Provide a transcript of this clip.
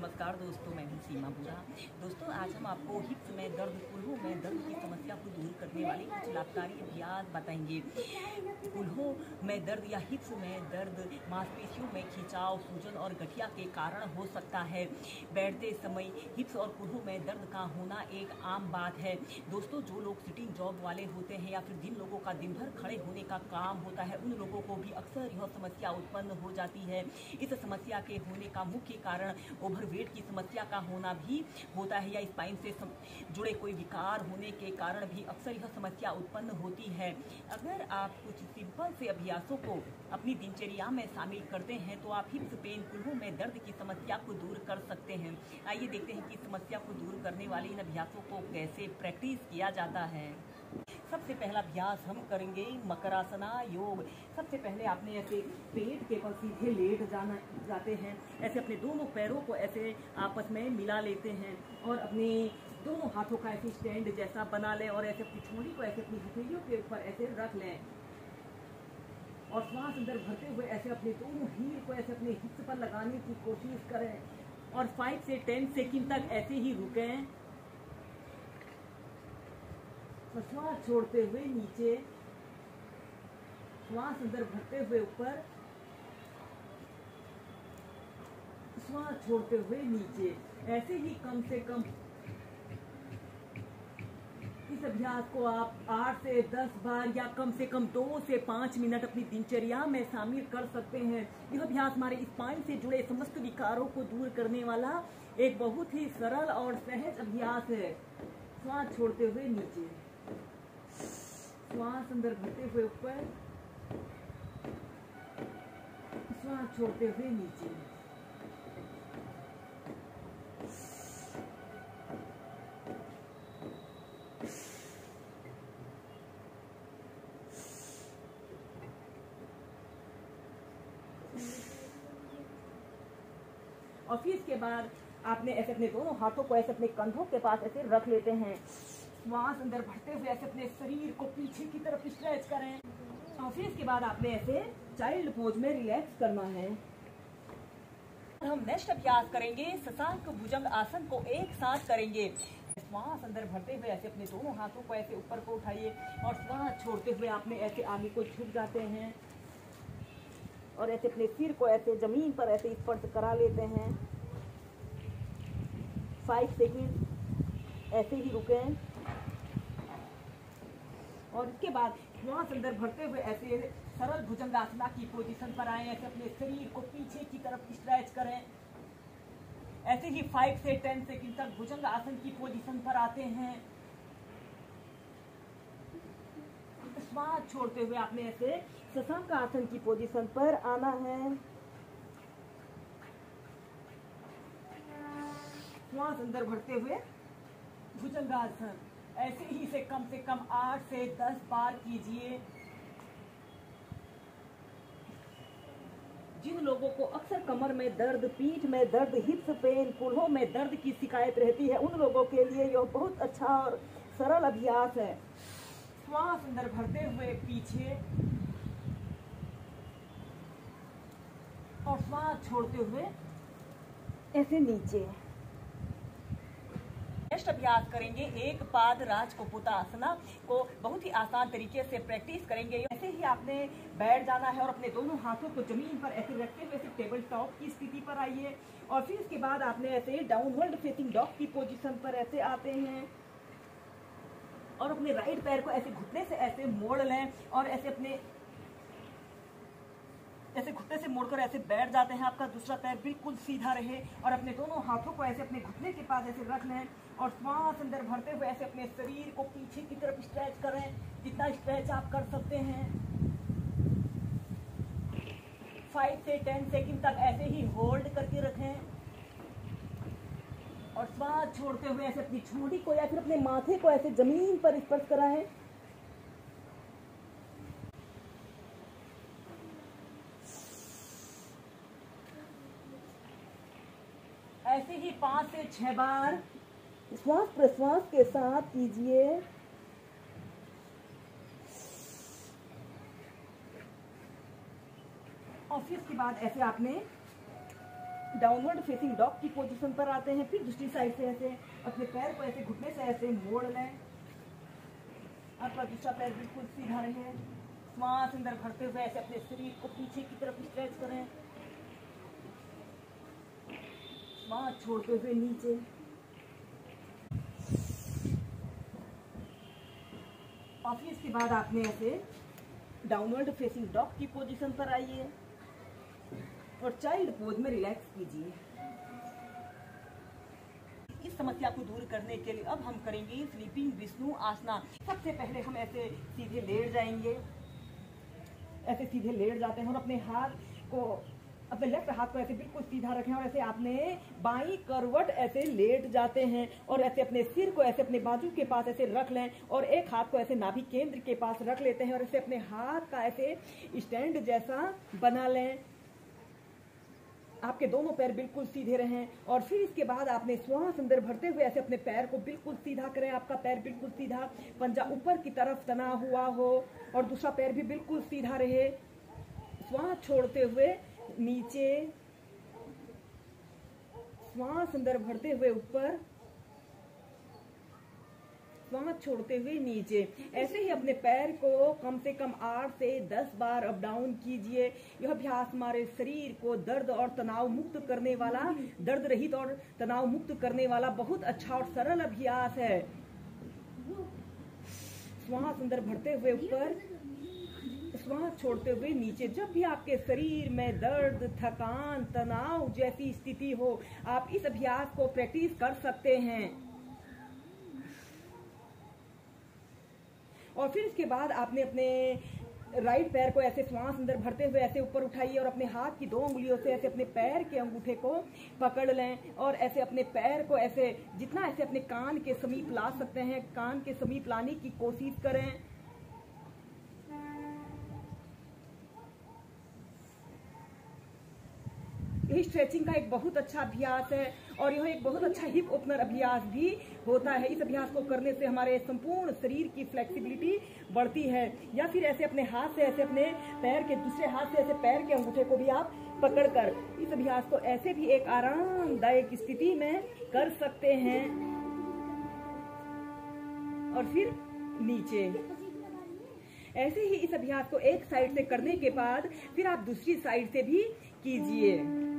नमस्कार दोस्तों, मैं हूं सीमा बुरा। दोस्तों, आज हम आपको हिप्स में दर्द, कुल्हों में दर्द की समस्या को दूर करने वाले कुछ लाभकारी अभ्यास बताएंगे। कुल्हों में दर्द या हिप्स में दर्द मांसपेशियों में खिंचाव, सूजन और गठिया के कारण हो सकता है। बैठते समय हिप्स और कुल्हों में दर्द का होना एक आम बात है। दोस्तों, जो लोग सिटिंग जॉब वाले होते हैं या फिर जिन लोगों का दिन भर खड़े होने का काम होता है, उन लोगों को भी अक्सर यह समस्या उत्पन्न हो जाती है। इस समस्या के होने का मुख्य कारण ओवरवेट की समस्या का होना भी होता है, या स्पाइन से जुड़े कोई विकार होने के कारण भी अक्सर यह समस्या उत्पन्न होती है। अगर आप कुछ सिंपल से अभ्यासों को अपनी दिनचर्या में शामिल करते हैं तो आप हिप्स पेन, कुल्हों में दर्द की समस्या को दूर कर सकते हैं। आइए देखते हैं कि समस्या को दूर करने वाले इन अभ्यासों को कैसे प्रैक्टिस किया जाता है। सबसे पहला अभ्यास हम करेंगे मकरासना योग। सबसे पहले आपने ऐसे पेट के बल सीधे लेट जाते हैं। ऐसे अपने दोनों पैरों को ऐसे आपस में मिला लेते हैं और अपने दोनों हाथों का ऐसे स्टैंड जैसा बना लें और ऐसे अपनी छोड़ी को ऐसे अपनी हथेलियों के ऊपर ऐसे रख लें और श्वास अंदर भरते हुए ऐसे अपने दोनों हील को ऐसे अपने हिप्स पर लगाने की कोशिश करें और 5 से 10 सेकंड तक ऐसे ही रुकें। श्वास छोड़ते हुए नीचे, श्वास अंदर भरते हुए ऊपर, श्वास छोड़ते हुए नीचे। ऐसे ही कम से कम इस अभ्यास को आप 8 से 10 बार या कम से कम 2 से 5 मिनट अपनी दिनचर्या में शामिल कर सकते हैं। यह अभ्यास हमारे स्पाइन से जुड़े समस्त विकारों को दूर करने वाला एक बहुत ही सरल और सहज अभ्यास है। श्वास छोड़ते हुए नीचे, श्वास अंदर भरते हुए ऊपर, श्वास छोड़ते हुए नीचे। और फिर इसके बाद आपने ऐसे अपने दोनों हाथों को ऐसे अपने कंधों के पास ऐसे रख लेते हैं। श्वास अंदर भरते हुए ऐसे अपने शरीर को पीछे की तरफ स्ट्रेच करें और फिर इसके बाद आपने ऐसे चाइल्ड पोज में रिलैक्स करना है। हम नेक्स्ट अभ्यास करेंगे शशांक भुजंग आसन को एक साथ करेंगे। श्वास अंदर भरते हुए ऐसे अपने दोनों हाथों को ऐसे ऊपर को उठाइए और श्वास छोड़ते हुए आपने ऐसे आगे को झुक जाते हैं और ऐसे अपने सिर को ऐसे जमीन पर ऐसे स्पर्श करा लेते हैं। 5 सेकंड ऐसे ही रुकें और इसके बाद श्वास अंदर भरते हुए ऐसे सरल भुजंगासना की पोजीशन पर आए। ऐसे अपने शरीर को पीछे की तरफ स्ट्रेच करें। ऐसे ही 5 से 10 सेकंड तक भुजंग आसन की पोजीशन पर आते हैं। श्वास छोड़ते हुए आपने ऐसे शशांक आसन की पोजीशन पर आना है। श्वास अंदर भरते हुए भुजंगासन ऐसे ही से कम 8 से 10 बार कीजिए। जिन लोगों को अक्सर कमर में दर्द, पीठ में दर्द, हिप्स पेन, कुल्हों में दर्द की शिकायत रहती है, उन लोगों के लिए यह बहुत अच्छा और सरल अभ्यास है। श्वास अंदर भरते हुए पीछे और श्वास छोड़ते हुए ऐसे नीचे। नेक्स्ट अभ्यास करेंगे एक पाद राजकोपुतासना को बहुत ही आसान तरीके से प्रैक्टिस करेंगे। ऐसे ही आपने बैठ जाना है और अपने दोनों हाथों को जमीन पर ऐसे रखते हुए ऐसे टेबल टॉप की स्थिति पर आइए और फिर इसके बाद आपने ऐसे डाउनवर्ड फेसिंग डॉग की पोजीशन पर ऐसे आते हैं और अपने राइट पैर को ऐसे घुटने से ऐसे मोड़ लें और ऐसे अपने ऐसे घुटने से मोड़कर ऐसे बैठ जाते हैं। आपका दूसरा पैर बिल्कुल सीधा रहे और अपने दोनों हाथों को ऐसे अपने घुटने के पास ऐसे रख लें और श्वास अंदर भरते हुए ऐसे अपने शरीर को पीछे की तरफ स्ट्रेच करें, जितना स्ट्रेच आप कर सकते हैं। 5 से 10 सेकंड तक ऐसे ही होल्ड करके रखें और श्वास छोड़ते हुए ऐसे अपनी छोड़ी को या फिर अपने माथे को ऐसे जमीन पर स्पर्श कराएं। ऐसे ही 5 से 6 बार श्वास प्रश्वास के साथ कीजिए। और फिर इसके बाद ऐसे आपने डाउनवर्ड फेसिंग डॉग की पोजीशन पर आते हैं। फिर दूसरी साइड से ऐसे अपने पैर को ऐसे घुटने से ऐसे मोड़ लें। आपका दूसरा पैर बिल्कुल सीधा रहे। श्वास अंदर भरते हुए ऐसे अपने शरीर को पीछे की तरफ स्ट्रेच करें। श्वास छोड़ते हुए नीचे। और फिर इसके बाद आपने ऐसे डाउनवर्ड फेसिंग डॉग की पोजीशन पर आइए और चाइल्ड पोज में रिलैक्स कीजिए। इस समस्या को दूर करने के लिए अब हम करेंगे स्लीपिंग विष्णु आसना। सबसे पहले हम ऐसे सीधे लेट जाएंगे। ऐसे सीधे लेट जाते हैं और अपने हाथ को, अपने लेफ्ट हाथ को ऐसे बिल्कुल सीधा रखें और ऐसे आपने बाईं करवट ऐसे लेट जाते हैं और ऐसे अपने सिर को ऐसे अपने बाजू के पास ऐसे रख लें और एक हाथ को ऐसे नाभि केंद्र के पास रख लेते हैं और ऐसे अपने हाथ का ऐसे स्टैंड जैसा बना लें। आपके दोनों पैर बिल्कुल सीधे रहें और फिर इसके बाद आपने श्वास अंदर भरते हुए ऐसे अपने पैर को बिल्कुल सीधा करें। आपका पैर बिल्कुल सीधा, पंजा ऊपर की तरफ तना हुआ हो और दूसरा पैर भी बिल्कुल सीधा रहे। श्वास छोड़ते हुए नीचे, श्वास अंदर भरते हुए ऊपर, श्वास छोड़ते हुए नीचे। ऐसे ही अपने पैर को कम से कम 8 से 10 बार अप डाउन कीजिए। यह अभ्यास हमारे शरीर को दर्द और तनाव मुक्त करने वाला, दर्द रहित और तनाव मुक्त करने वाला बहुत अच्छा और सरल अभ्यास है। श्वास अंदर भरते हुए ऊपर, श्वास छोड़ते हुए नीचे। जब भी आपके शरीर में दर्द, थकान, तनाव जैसी स्थिति हो, आप इस अभ्यास को प्रैक्टिस कर सकते हैं। और फिर इसके बाद आपने अपने राइट पैर को ऐसे श्वास अंदर भरते हुए ऐसे ऊपर उठाइए और अपने हाथ की 2 उंगलियों से ऐसे अपने पैर के अंगूठे को पकड़ लें और ऐसे अपने पैर को ऐसे जितना ऐसे अपने कान के समीप ला सकते हैं, कान के समीप लाने की कोशिश करें। यही स्ट्रेचिंग का एक बहुत अच्छा अभ्यास है और यह एक बहुत अच्छा हिप ओपनर अभ्यास भी होता है। इस अभ्यास को करने से हमारे संपूर्ण शरीर की फ्लेक्सिबिलिटी बढ़ती है। या फिर ऐसे अपने हाथ से ऐसे अपने पैर के दूसरे हाथ से ऐसे पैर के अंगूठे को भी आप पकड़कर इस अभ्यास को ऐसे भी एक आरामदायक स्थिति में कर सकते हैं। और फिर नीचे। ऐसे ही इस अभ्यास को एक साइड से करने के बाद फिर आप दूसरी साइड से भी कीजिए।